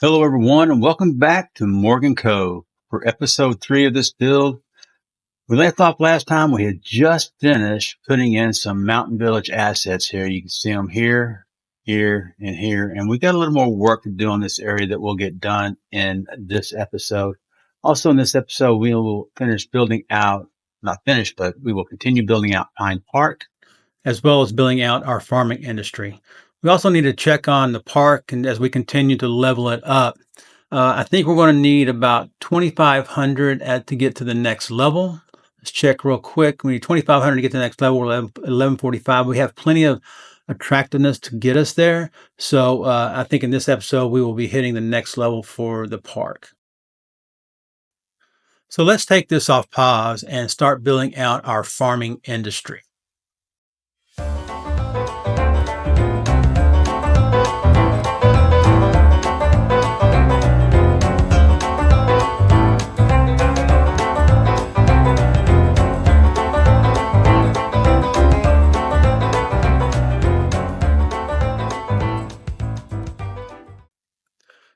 Hello everyone and welcome back to Morgan Cove for episode 3 of this build. We left off last time. We had just finished putting in some Mountain Village assets here. You can see them here, here, and here. And we got a little more work to do on this area that we'll get done in this episode. Also in this episode, we will finish building out, not finished, but we will continue building out Pine Park, as well as building out our farming industry. We also need to check on the park, and as we continue to level it up, I think we're going to need about 2,500 to get to the next level. Let's check real quick. We need 2,500 to get to the next level. We're at 1145. We have plenty of attractiveness to get us there. So I think in this episode, we will be hitting the next level for the park. So let's take this off pause and start building out our farming industry.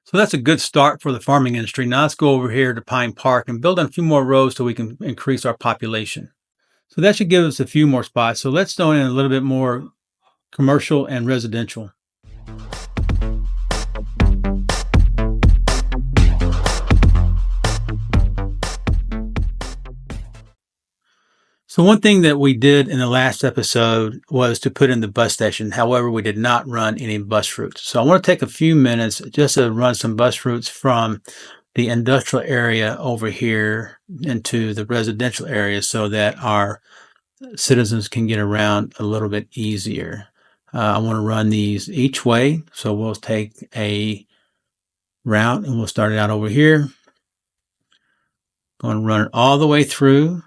So that's a good start for the farming industry. Now let's go over here to Pine Park and build on a few more rows so we can increase our population. So that should give us a few more spots. So let's throw in a little bit more commercial and residential. So one thing that we did in the last episode was to put in the bus station. However, we did not run any bus routes. So I want to take a few minutes just to run some bus routes from the industrial area over here into the residential area so that our citizens can get around a little bit easier. I want to run these each way. So we'll take a route and we'll start it out over here. Going to run it all the way through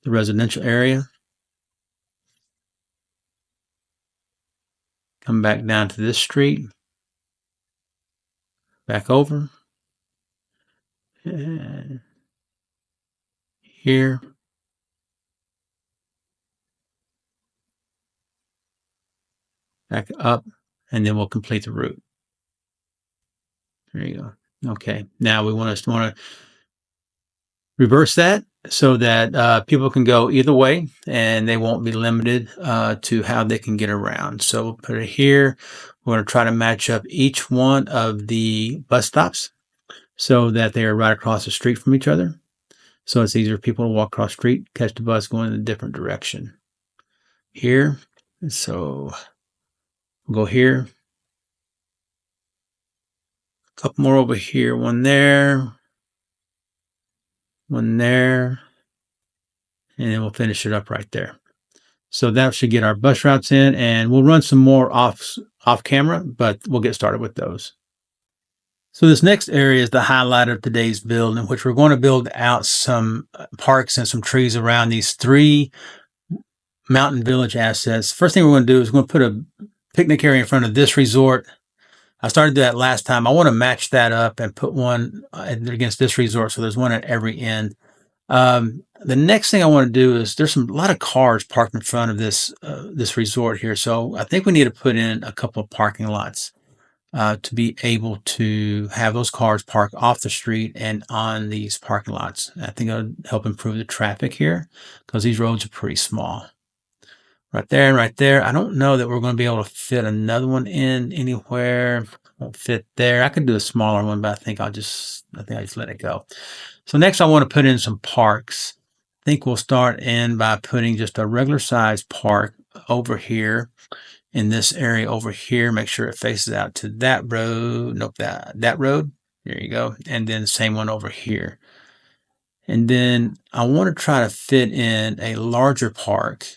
the residential area. Come back down to this street. Back over. And here. Back up. And then we'll complete the route. There you go. Okay. Now we want to reverse that, so that people can go either way and they won't be limited to how they can get around. So we'll put it here. We're going to try to match up each one of the bus stops so that they are right across the street from each other. So it's easier for people to walk across the street, catch the bus going in a different direction. Here. So we'll go here. A couple more over here. One there. One there, and then we'll finish it up right there. So that should get our bus routes in, and we'll run some more off camera, but we'll get started with those. So this next area is the highlight of today's build, in which we're going to build out some parks and some trees around these 3 Mountain Village assets. First thing we're going to do is we're going to put a picnic area in front of this resort. I started that last time. I want to match that up and put one against this resort, so there's one at every end. The next thing I want to do is there's a lot of cars parked in front of this resort here, so I think we need to put in a couple of parking lots to be able to have those cars park off the street and on these parking lots. I think it'll help improve the traffic here because these roads are pretty small. Right there and right there. I don't know that we're going to be able to fit another one in anywhere. Won't fit there. I could do a smaller one, but I think I'll just let it go. So next I want to put in some parks. I think we'll start in by putting just a regular size park over here in this area over here. Make sure it faces out to that road. Nope, that road. There you go. And then the same one over here. And then I want to try to fit in a larger park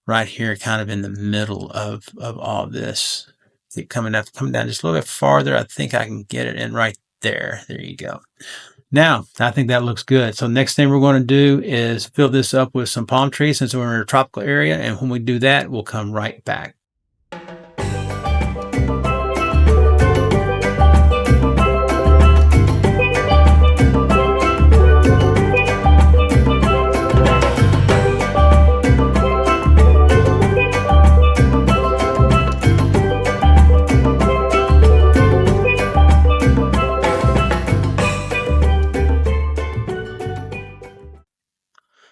right here, kind of in the middle of all this. Coming down just a little bit farther. I think I can get it in right there. There you go. Now, I think that looks good. So next thing we're going to do is fill this up with some palm trees since we're in a tropical area. And when we do that, we'll come right back.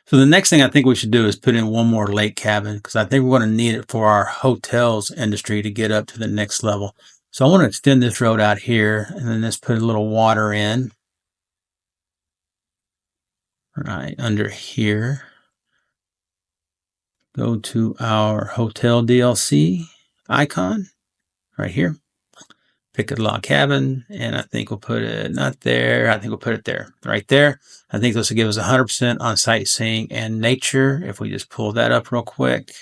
So the next thing I think we should do is put in one more lake cabin, because I think we're going to need it for our hotels industry to get up to the next level. So I want to extend this road out here, and then let's put a little water in right under here. Go to our hotel DLC icon right here. Pick a log cabin, and I think we'll put it not there. I think we'll put it there, right there. I think this will give us 100% on sightseeing and nature. If we just pull that up real quick,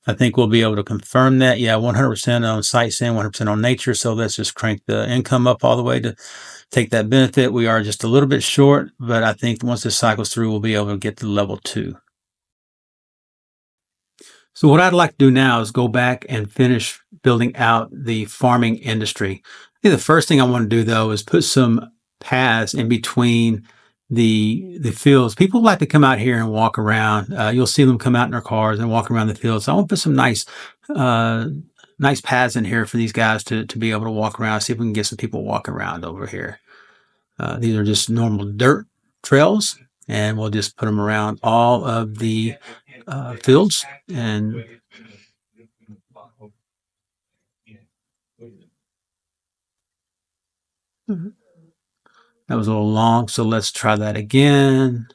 I think we'll be able to confirm that. Yeah, 100% on sightseeing, 100% on nature. So let's just crank the income up all the way to take that benefit. We are just a little bit short, but I think once this cycles through, we'll be able to get to level 2. So what I'd like to do now is go back and finish building out the farming industry. I think the first thing I want to do, though, is put some paths in between the fields. People like to come out here and walk around. You'll see them come out in their cars and walk around the fields. So I want to put some nice paths in here for these guys to be able to walk around. See if we can get some people walking around over here. These are just normal dirt trails, and we'll just put them around all of the fields. And that was a little long, so let's try that again.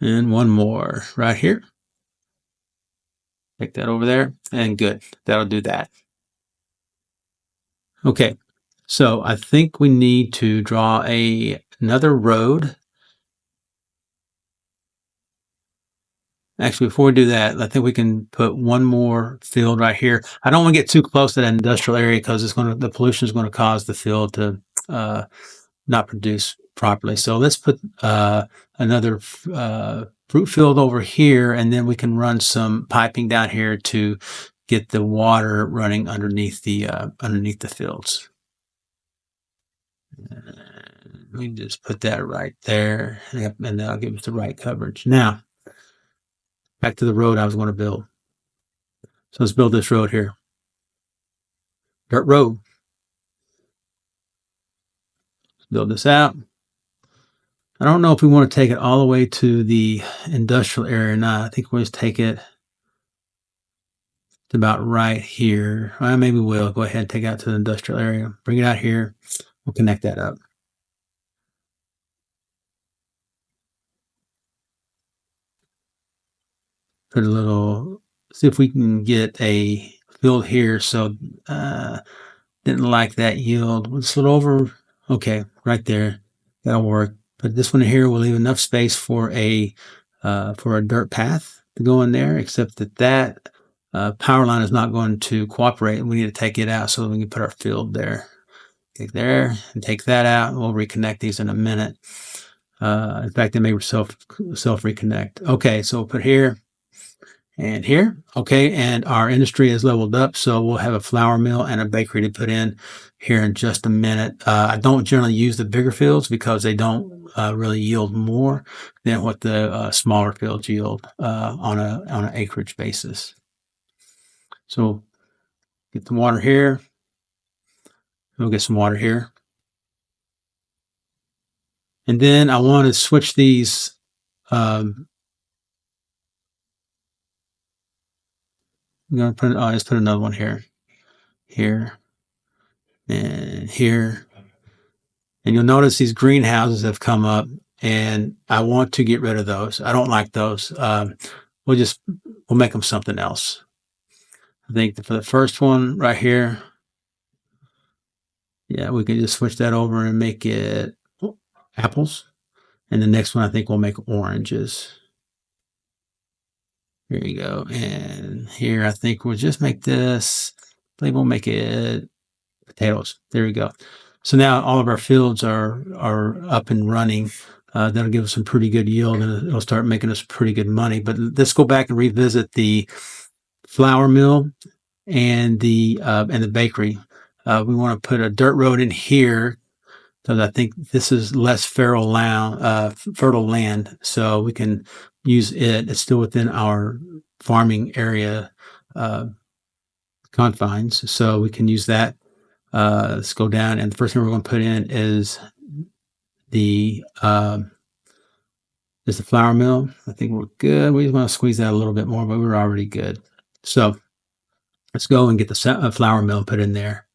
And one more right here. Take that over there, and good. That'll do that. Okay, so I think we need to draw another road. Actually, before we do that, I think we can put one more field right here. I don't want to get too close to that industrial area because the pollution is going to cause the field to not produce properly. So let's put another fruit field over here, and then we can run some piping down here to get the water running underneath the fields. And we just put that right there, and that'll give us the right coverage. Now, back to the road I was going to build. So let's build this road here. Dirt road. Let's build this out. I don't know if we want to take it all the way to the industrial area or not. I think we'll just take it to about right here. Well, maybe we'll go ahead and take it out to the industrial area. Bring it out here. We'll connect that up. Put a little, see if we can get a field here. So didn't like that yield. Let's slid over. Okay, right there. That'll work. But this one here will leave enough space for a dirt path to go in there, except that power line is not going to cooperate. We need to take it out so that we can put our field there. Take there and take that out. We'll reconnect these in a minute. In fact, they may self reconnect. Okay, so we'll put here and here. Okay, and our industry is leveled up, so we'll have a flour mill and a bakery to put in here in just a minute. I don't generally use the bigger fields because they don't really yield more than what the smaller fields yield on an acreage basis. So get the water here. We'll get some water here. And then I want to switch these I'm going to let's put another one here, and here. And you'll notice these greenhouses have come up, and I want to get rid of those. I don't like those. We'll make them something else. I think for the first one right here, yeah, we can just switch that over and make it apples. And the next one, I think we'll make oranges. Here you go. And here, I think we'll just make this, maybe we'll make it potatoes. There we go. So now all of our fields are up and running. That'll give us some pretty good yield, and it'll start making us pretty good money. But let's go back and revisit the flour mill and the bakery. We want to put a dirt road in here because I think this is less fertile land, so we can use it. It's still within our farming area confines, so we can use that. Let's go down, and the first thing we're going to put in is the flour mill. I think we're good. We just want to squeeze that a little bit more, but we're already good. So let's go and get the flour mill put in there.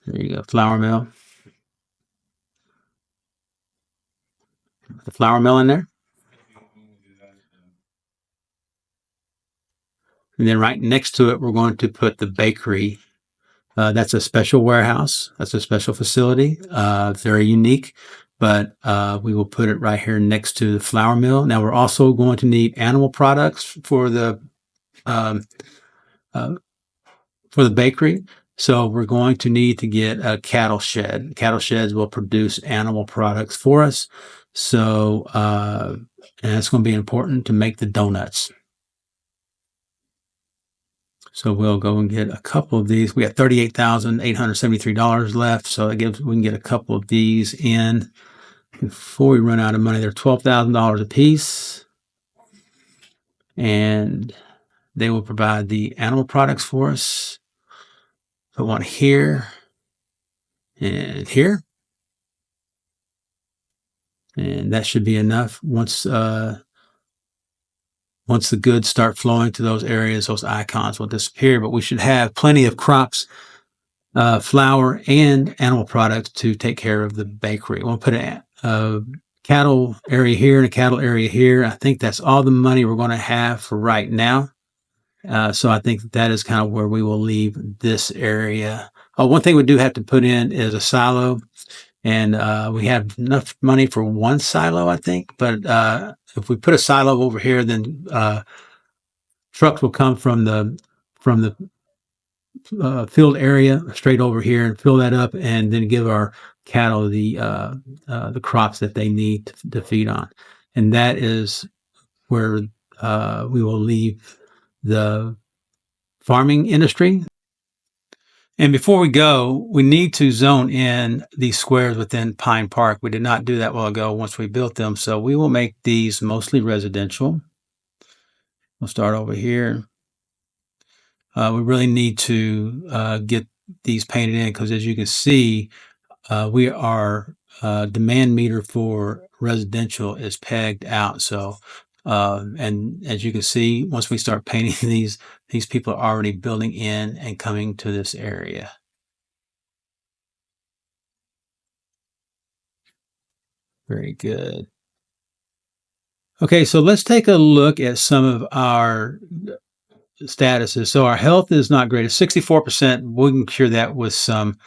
There you go, flour mill. Put the flour mill in there. And then right next to it, we're going to put the bakery. That's a special warehouse. That's a special facility. Very unique, but we will put it right here next to the flour mill. Now we're also going to need animal products for the bakery. So we're going to need to get a cattle shed. Cattle sheds will produce animal products for us. So, and it's going to be important to make the donuts. So we'll go and get a couple of these. We got $38,873 left. So that gives, we can get a couple of these in before we run out of money. They're $12,000 a piece. And they will provide the animal products for us. Put one here and here. And that should be enough. Once the goods start flowing to those areas, those icons will disappear, but we should have plenty of crops, flour, and animal products to take care of the bakery. We'll put a cattle area here and a cattle area here. I think that's all the money we're going to have for right now. So I think that is kind of where we will leave this area. Oh, one thing we do have to put in is a silo. And we have enough money for one silo, I think. But if we put a silo over here, then trucks will come from the field area straight over here and fill that up, and then give our cattle the crops that they need to feed on. And that is where we will leave the farming industry. And before we go, we need to zone in these squares within Pine Park. We did not do that a while ago once we built them. So we will make these mostly residential. We'll start over here. We really need to get these painted in because, as you can see, we are demand meter for residential is pegged out. So, and as you can see, once we start painting these people are already building in and coming to this area. Very good. Okay, so let's take a look at some of our statuses. So our health is not great. It's 64%. We can cure that with some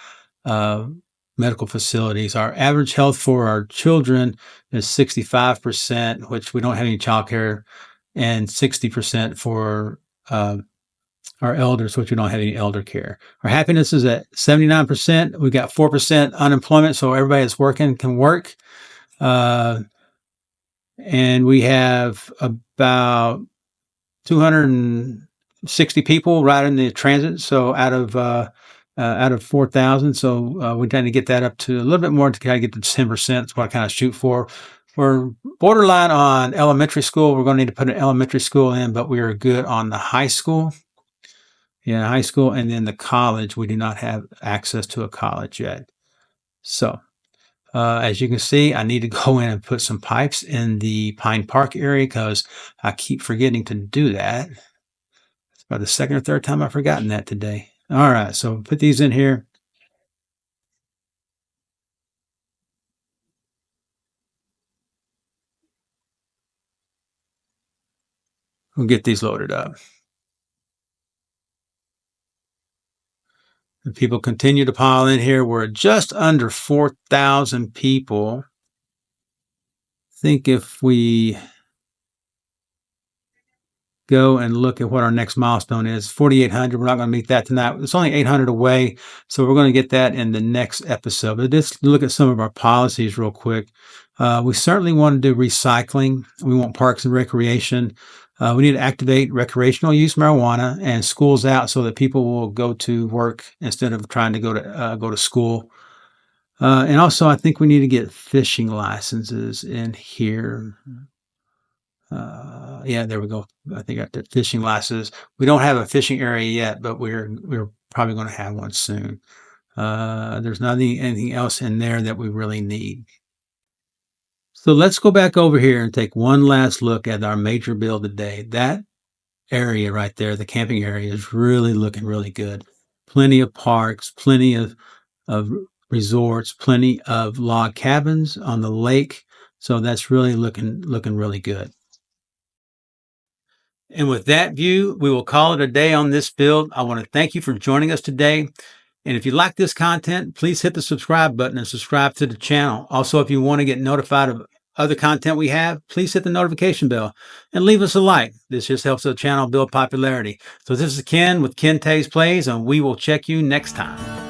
medical facilities. Our average health for our children is 65%, which we don't have any child care, and 60% for our elders, which we don't have any elder care. Our happiness is at 79%. We got 4% unemployment, so everybody that's working can work. And we have about 260 people riding the transit. So out of 4,000. So we tend to get that up to a little bit more to kind of get to 10%. That's what I kind of shoot for. We're borderline on elementary school. We're going to need to put an elementary school in, but we are good on the high school. Yeah, high school, and then the college. We do not have access to a college yet. So as you can see, I need to go in and put some pipes in the Pine Park area because I keep forgetting to do that. It's about the second or third time I've forgotten that today. All right, so put these in here. We'll get these loaded up. And people continue to pile in here. We're just under 4,000 people. I think if we go and look at what our next milestone is, 4,800. We're not going to meet that tonight. It's only 800 away, so we're going to get that in the next episode. But let's look at some of our policies real quick. We certainly want to do recycling. We want parks and recreation. We need to activate recreational use marijuana and schools out so that people will go to work instead of trying to go to school. And also, I think we need to get fishing licenses in here. Yeah, there we go. I think I got the fishing licenses. We don't have a fishing area yet, but we're probably going to have one soon. There's anything else in there that we really need. So let's go back over here and take one last look at our major build today. That area right there, the camping area, is really looking really good. Plenty of parks, plenty of resorts, plenty of log cabins on the lake. So that's really looking really good. And with that view, we will call it a day on this build. I want to thank you for joining us today. And if you like this content, please hit the subscribe button and subscribe to the channel. Also, if you want to get notified of other content we have, please hit the notification bell and leave us a like. This just helps the channel build popularity. So this is Ken with Ken Tays Plays, and we will check you next time.